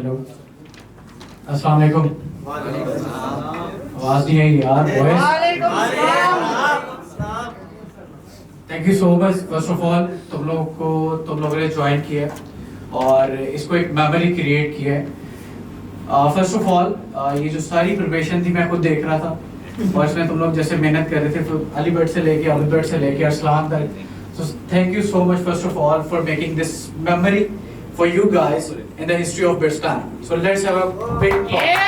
Hello, अस्सलाम वालेकुम। आवाज़ नहीं आई यार, thank you so much first of all तुम लोगों ने ज्वाइन किया और इसको एक मेमोरी क्रिएट किया है। फर्स्ट ऑफ ऑल ये जो सारी प्रिपरेशन थी मैं खुद देख रहा था और इसमें तुम लोग जैसे मेहनत कर रहे थे तो अलीगढ़ से लेके अलीगढ़ से लेके अरसलान तक, so thank you so much first of all for making this memory for you guys in the history of Birstan. So let's have a big applause.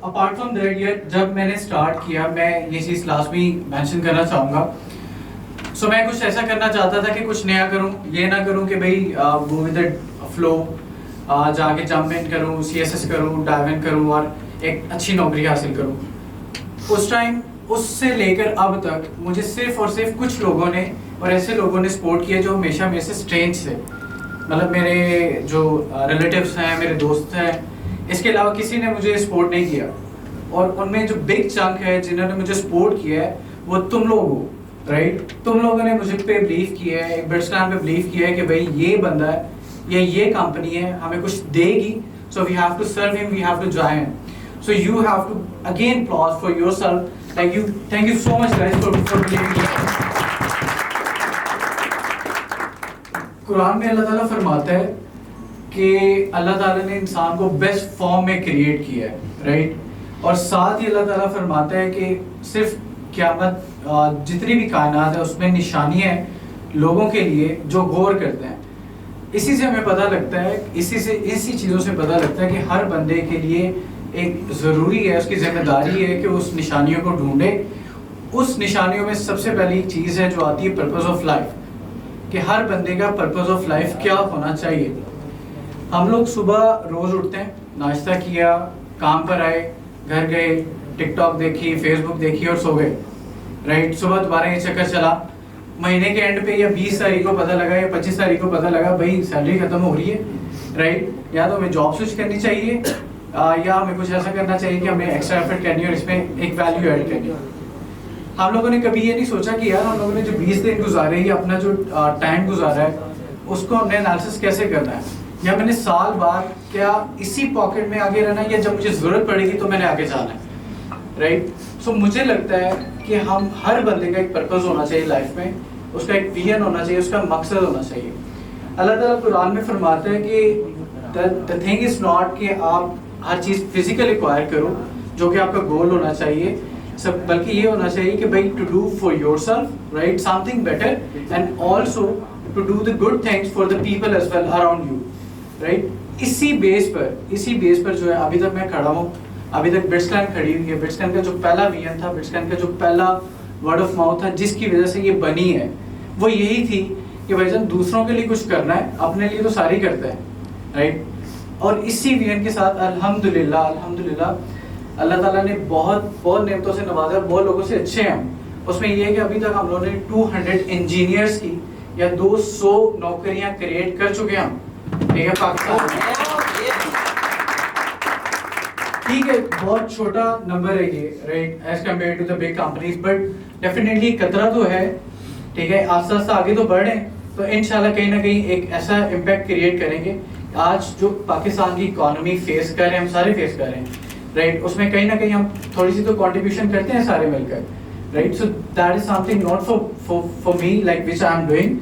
Apart from that, ये जब मैंने स्टार्ट किया मैं ये चीज़ लाजमी मेंशन करना चाहूँगा। So मैं कुछ ऐसा करना चाहता था कि कुछ नया करूँ, ये ना करूँ कि भाई go with the flow, जाके जंप इन करूँ, CSS करूँ, डाइव इन करूँ और एक अच्छी नौकरी हासिल करूँ। उस टाइम उससे लेकर अब तक मुझे सिर्फ और सिर्फ कुछ लोगों ने और ऐसे लोगों ने सपोर्ट किया जो हमेशा मेरे से स्ट्रेंज थे, मतलब मेरे जो रिलेटिव्स हैं, मेरे दोस्त हैं, इसके अलावा किसी ने मुझे सपोर्ट नहीं किया। और उनमें जो बिग चंक है जिन्होंने मुझे सपोर्ट किया है वो तुम लोग हो, राइट। तुम लोगों ने मुझे पे बिलीव किया है, बिर्स्टान पे बिलीव किया है कि भाई ये बंदा है या ये कंपनी है हमें कुछ देगी, so we have to serve him, we have to join. So you have to again applause for yourself. Thank you so much guys for believing me. Quran में अल्लाह ताला फरमाता है कि अल्लाह ताला ने इंसान को बेस्ट फॉर्म में क्रिएट किया है, राइट। और साथ ही अल्लाह ताला फरमाता है कि सिर्फ क़यामत जितनी भी कायनात है उसमें निशानियाँ हैं लोगों के लिए जो गौर करते हैं। इसी से हमें पता लगता है, इसी चीज़ों से पता लगता है कि हर बंदे के लिए एक ज़रूरी है, उसकी जिम्मेदारी है कि उस निशानियों को ढूंढे। उस निशानियों में सबसे पहली चीज़ है जो आती है पर्पस ऑफ लाइफ, कि हर बंदे का पर्पस ऑफ लाइफ क्या होना चाहिए। हम लोग सुबह रोज़ उठते हैं, नाश्ता किया, काम पर आए, घर गए, टिकटॉक देखी, फेसबुक देखी और सो गए, राइट। सुबह दोबारा ये चक्कर चला, महीने के एंड पे या 20 तारीख को पता लगा या 25 तारीख को पता लगा भाई सैलरी ख़त्म हो रही है, राइट। या तो हमें जॉब स्विच करनी चाहिए या हमें कुछ ऐसा करना चाहिए कि हमें एक्स्ट्रा एफर्ट करनी है और इसमें एक वैल्यू ऐड करनी है। हम लोगों ने कभी ये नहीं सोचा कि यार हम लोगों ने जो 20 दिन गुजारे या अपना जो टाइम गुजारा है उसको हमने एनालिसिस कैसे करना है, या मैंने साल बाद क्या इसी पॉकेट में आगे रहना है या जब मुझे ज़रूरत पड़ेगी तो मैंने आगे जाना है, राइट। सो मुझे लगता है कि हम हर बंदे का एक पर्पज़ होना चाहिए लाइफ में, उसका एक विजन होना चाहिए, उसका मकसद होना चाहिए। अल्लाह ताला कुरान में फरमाता है कि द थिंग इज़ नॉट कि आप हर चीज़ फिजिकल एक्वायर करो जो कि आपका गोल होना चाहिए, सब बल्कि ये होना चाहिए कि भाई to do for yourself, right, something better and also to do the good things for the people as well around you, right. इसी बेस पर जो है अभी तक मैं खड़ा हूँ, अभी तक बिट्सकॉइन खड़ी हुई है। बिट्सकॉइन का जो पहला विजन था, बिट्सकॉइन का जो पहला वर्ड ऑफ माउथ था जिसकी वजह से ये बनी है, वो यही थी कि भाईजान दूसरों के लिए कुछ करना है, अपने लिए तो सारी करता है, राइट। और इसी विजन के साथ अल्हम्दुलिल्लाह अल्लाह ताला ने बहुत नेमतों से नवाजा, बहुत लोगों से अच्छे हैं हम। उसमें ये है कि अभी तक हम लोगों ने 200 इंजीनियर्स की या 200 नौकरियां क्रिएट कर चुके हैं हम, ठीक है, पाकिस्तान में। ठीक है, बहुत छोटा नंबर है ये, right, as compare to the big companies, but definitely खतरा तो है, ठीक है। आस्ते आस्ते आगे तो बढ़े तो इंशाल्लाह कहीं ना कहीं एक ऐसा इम्पैक्ट क्रिएट करेंगे। आज जो पाकिस्तान की इकोनॉमी फेस कर रहे हैं, हम सारे फेस कर रहे हैं, राइट, उसमें कहीं ना कहीं हम थोड़ी सी तो कंट्रीब्यूशन करते हैं सारे मिलकर, right. So that is something not for me like which I am doing,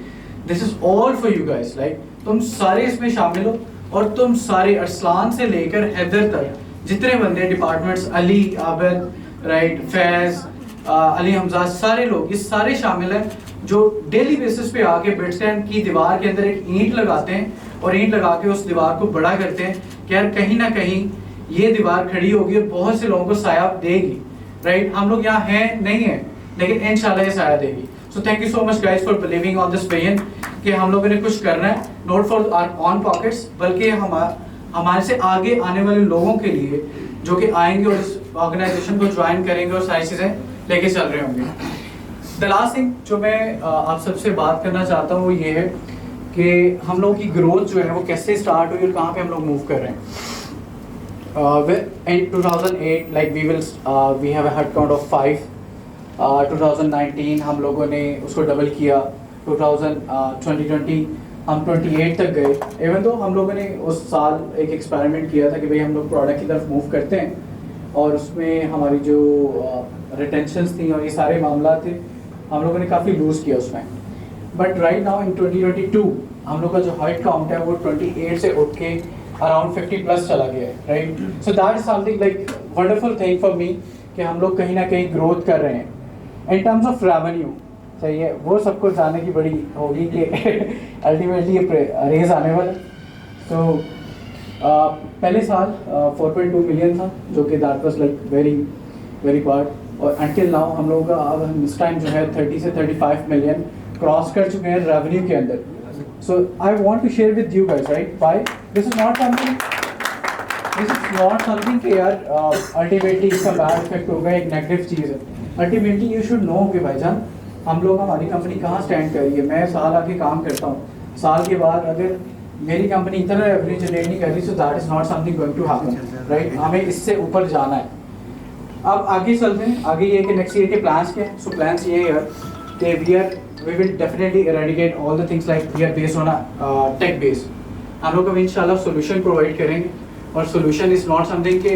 this is all for you guys, like तुम सारे इसमें शामिल हो और तुम सारे अरसलान से लेकर हैदर तक जितने बंदे डिपार्टमेंट्स, अली, आबिद, राइट, फैज़, अली हमजा, सारे लोग, ये सारे शामिल हैं जो डेली बेसिस पे आके बिट्सकॉइन की दीवार के अंदर एक ईंट लगाते हैं और ईंट लगा के उस दीवार को बड़ा करते हैं कि यार कहीं ना कहीं ये दीवार खड़ी होगी और बहुत से लोगों को साया देगी, राइट। हम लोग यहाँ हैं नहीं हैं लेकिन इंशाल्लाह ये साया देगी। So thank you so much guys for believing on this vision कि हम लोगों ने कुछ करना है, not for our own pockets, बल्कि हमारे से आगे आने वाले लोगों के लिए जो कि आएंगे और इस ऑर्गेनाइजेशन को ज्वाइन करेंगे और सारी चीज़ें लेके चल रहे होंगे। द लास्ट थिंग जो मैं आप सबसे बात करना चाहता हूँ वो ये है कि हम लोग की ग्रोथ जो है वो कैसे स्टार्ट हुई और कहाँ पे हम लोग मूव कर रहे हैं। In 2008 like we have a head count of 5, 2019 हम लोगों ने उसको डबल किया, 2020 हम 28 तक गए. इवन तो हम लोगों ने उस साल एक एक्सपेरिमेंट किया था कि भाई हम लोग प्रोडक्ट की तरफ मूव करते हैं और उसमें हमारी जो रिटेंशंस थी और ये सारे मामला थे हम लोगों ने काफ़ी लूज़ किया उसमें. बट राइट नाउ इन 2022 हम लोग का जो हाइट काउंट है वो 28 से उठ के अराउंड 50 प्लस चला गया है, right. So that is something like wonderful thing for me कि हम लोग कहीं ना कहीं ग्रोथ कर रहे हैं. इन टर्म्स ऑफ रेवेन्यू सही है, वो सबको जानने की बड़ी होगी कि अल्टीमेटली ये रेज आने वाला. तो पहले साल 4.2 मिलियन था जो कि that was like very very part. और अंटिल नाउ हम लोगों का अब हम इस टाइम जो है 30 से 35 मिलियन क्रॉस कर चुके हैं रेवेन्यू के अंदर. So I want to share with you guys, right, why this is not something कि यार अल्टीमेटली इसका बैड इफेक्ट होगा, एक नेगेटिव चीज़ है. अल्टीमेटली यू शुड नो कि भाईजान हम लोग हमारी कंपनी कहाँ स्टैंड कर रही है. मैं साल आके काम करता हूँ, साल के बाद अगर मेरी कंपनी इतना रेवेन्यू जनरेट नहीं कर रही so that is not something going to happen, right. हमें इससे ऊपर जाना है. अब आगे चलते हैं. आगे ये कि नेक्स्ट ईयर के प्लान्स क्या हैं. सो प्लान्स ये है कि we will definitely eradicate all the things like we are based on a tech base. हम लोग अभी इंशाल्लाह सोल्यूशन प्रोवाइड करेंगे और सोल्यूशन इज़ नॉट समथिंग कि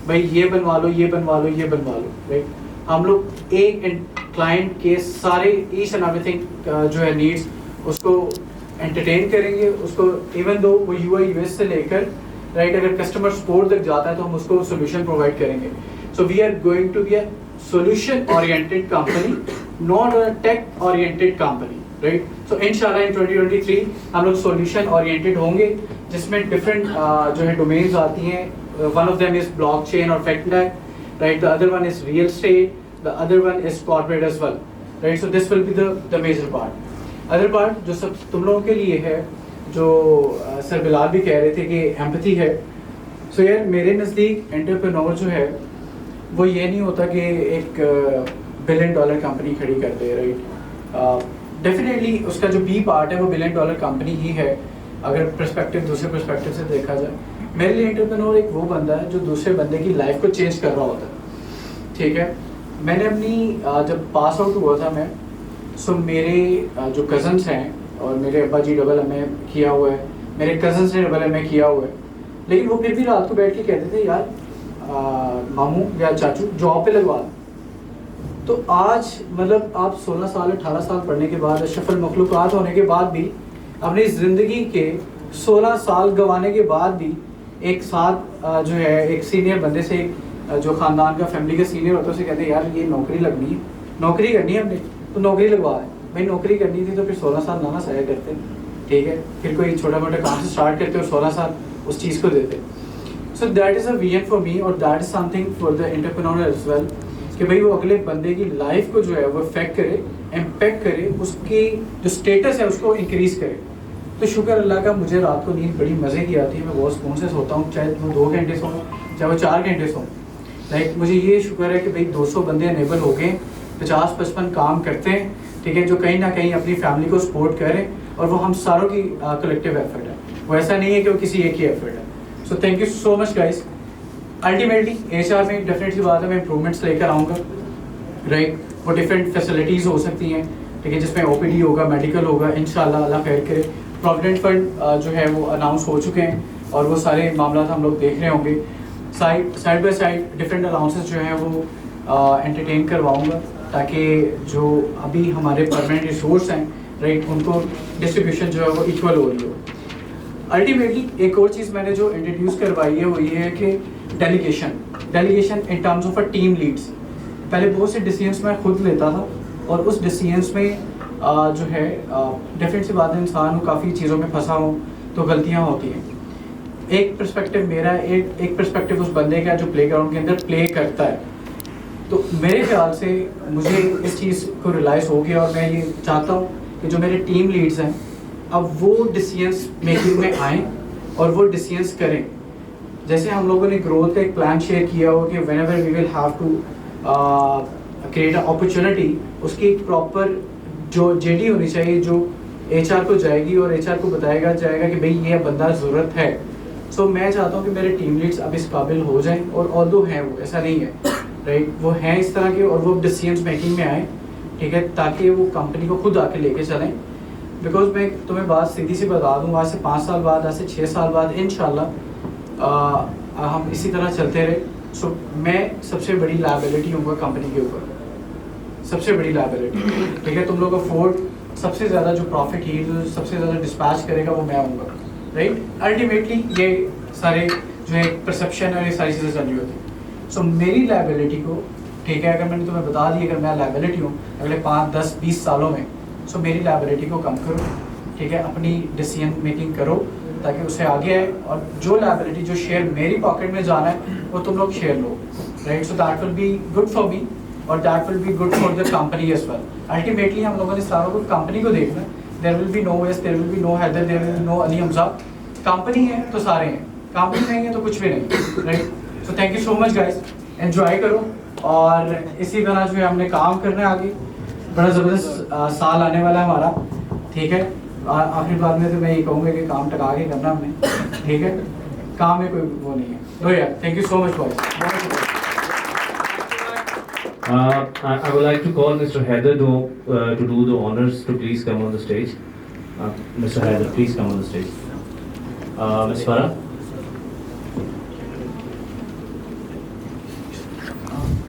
भाई ये बनवा लो ये बनवा लो ये बनवा लो, राइट. हम लोग एक क्लाइंट के सारे ईच एंड एवरीथिंग जो है नीड्स उसको एंटरटेन करेंगे. उसको इवन दो वो UI UX से लेकर राइट अगर कस्टमर सपोर्ट तक जाता है तो हम उसको सोल्यूशन प्रोवाइड करेंगे. So we are going to be a solution oriented company, not a tech oriented company, right. So inshallah in 2023 हम लोग solution oriented होंगे जिसमें different जो है domains आती हैं. One of them is blockchain or fintech, right. The other one is real estate, the other one is corporate as well, right. So this will be the major part. Other part जो सब तुम लोगों के लिए है जो sir Bilal भी कह रहे थे कि empathy है. So यार मेरे नज़दीक एंटरप्रेन्योर जो है वो ये नहीं होता कि एक $1 बिलियन कंपनी खड़ी कर दे, राइट. डेफिनेटली उसका जो बी पार्ट है वो $1 बिलियन कंपनी ही है अगर पर्सपेक्टिव दूसरे पर्सपेक्टिव से देखा जाए. मेरे लिए एंटरप्रेन्योर एक वो बंदा है जो दूसरे बंदे की लाइफ को चेंज कर रहा होता है, ठीक है. मैंने अपनी जब पास आउट हुआ था मैं, सो मेरे जो कज़न्स हैं और मेरे अब्बा जी AA किया हुआ है, मेरे कज़न्स ने AA किया हुआ है, लेकिन वो फिर भी रात को बैठ के कहते थे यार मामू या चाचू जॉब पे लगवा. तो आज मतलब आप 16 साल 18 साल पढ़ने के बाद अशरफुल मखलूक़ात होने के बाद भी अपनी ज़िंदगी के 16 साल गंवाने के बाद भी एक साथ जो है एक सीनियर बंदे से जो ख़ानदान का फैमिली का सीनियर होता है उसे कहते हैं यार ये नौकरी लगनी है, नौकरी करनी है हमने तो नौकरी लगवा है. भाई नौकरी करनी थी तो फिर 16 साल ना साया करते, ठीक है. फिर कोई छोटा मोटा काम से स्टार्ट करते और 16 साल उस चीज़ को देते. So that is a vision for me और that is something for the entrepreneur as well कि भाई वो अगले बंदे की लाइफ को जो है वो इफेक्ट करे, इम्पैक्ट करे, उसकी जो स्टेटस है उसको इंक्रीज़ करे. तो शुक्र अल्लाह का मुझे रात को नींद बड़ी मज़े की आती है. मैं बहुत सुकून से सोता हूँ, चाहे वो 2 घंटे सोऊँ चाहे वो 4 घंटे सोऊँ. लाइक मुझे ये शुक्र है कि भाई 200 बंदे अनेबल हो गए, 50-55 काम करते हैं, ठीक है, जो कहीं ना कहीं अपनी फैमिली को सपोर्ट करें और वो हम सारों की कलेक्टिव एफर्ट है. वो ऐसा नहीं है कि वो किसी एक ही एफर्ट है. सो thank you so much guys. Ultimately HR में डेफिनेटली बात है मैं इंप्रूवमेंट्स लेकर आऊँगा, राइट. वो डिफरेंट फैसिलिटीज़ हो सकती हैं, ठीक है, जिसमें OPD होगा, मेडिकल होगा, इंशाल्लाह अल्लाह खैर करे. प्रोविडेंट फंड जो है वो अनाउंस हो चुके हैं और वो सारे मामला हम लोग देख रहे होंगे. Side by side different allowances जो हैं वो एंटरटेन करवाऊँगा ताकि जो अभी हमारे परमानेंट रिसोर्स हैं, राइट, उनको डिस्ट्रीब्यूशन जो है वो इक्वल हो रही हो. अल्टीमेटली एक और चीज़ मैंने जो इंट्रोड्यूस करवाई है वो ये है कि delegation in terms of a team leads. पहले बहुत से डिसीजंस मैं खुद लेता था और उस डिसीजंस में जो है डिफरेंट सी बात है, इंसान को काफ़ी चीज़ों में फंसा हो तो गलतियाँ होती हैं. एक पर्सपेक्टिव मेरा एक पर्सपेक्टिव उस बंदे का जो प्लेग्राउंड के अंदर प्ले करता है. तो मेरे ख्याल से मुझे इस चीज़ को रियलाइज़ हो गया और मैं ये चाहता हूँ कि जो मेरे टीम लीड्स हैं अब वो डिसीजंस मेकिंग में आएँ और वो डिसीजंस करें. जैसे हम लोगों ने ग्रोथ का एक प्लान शेयर किया हो कि whenever we will have to create a opportunity, उसकी एक प्रॉपर जो JD होनी चाहिए जो HR को जाएगी और HR को बताएगा जाएगा कि भाई ये बंदा ज़रूरत है. सो मैं चाहता हूँ कि मेरे टीम लीड्स अब इस काबिल हो जाएं और ऑल्दो हैं वो, ऐसा नहीं है, राइट, वो हैं इस तरह के और वो डिसीजंस मेकिंग में आए, ठीक है, ताकि वो कंपनी को खुद आके लेके चलें बिकॉज मैं तुम्हें बात सीधी सी बता दूँ, आज से 5 साल बाद, आज से 6 साल बाद इंशाल्लाह हम इसी तरह चलते रहे। सो मैं सबसे बड़ी लायबिलिटी हूँगा कंपनी के ऊपर, सबसे बड़ी लायबिलिटी, ठीक है। तुम लोग को फोर्ड सबसे ज़्यादा जो प्रॉफिट ही सबसे ज़्यादा डिस्पैच करेगा वो मैं हूँगा, राइट। अल्टीमेटली ये सारे जो है परसेप्शन और ये सारी चीज़ें चल रही होती। सो मेरी लायबिलिटी को, ठीक है, अगर मैंने तुम्हें बता दी अगर मैं लायबिलिटी हूँ अगले 5, 10, 20 सालों में, सो मेरी लायबिलिटी को कम करो, ठीक है, अपनी डिसीजन मेकिंग करो ताकि उससे आगे आए, और जो लायबिलिटी जो शेयर मेरी पॉकेट में जाना है वो तुम लोग शेयर लो, right. So that will be good for me और that will be good for the company as well. Ultimately हम लोगों ने सारों को कंपनी को देखना है। देयर विल बी नो वेस्ट, देयर विल बी नो Haider, there will be no Ali Hamza. Company है तो सारे हैं, कंपनी नहीं है तो कुछ भी नहीं, right. So thank you so much guys, enjoy करो और इसी तरह जो है हमने काम करना है आगे। बड़ा ज़बरदस्त साल आने वाला है हमारा, ठीक है। आखिरी बात में तो मैं ये कहूँगा कि काम टका के करना हमने, ठीक है, काम में कोई वो नहीं है। तो यार thank you so much boys. I would like to call Mr. Haider to do the honors to please come on the stage. Mr. Haider, please come on the stage. Ms. Farah.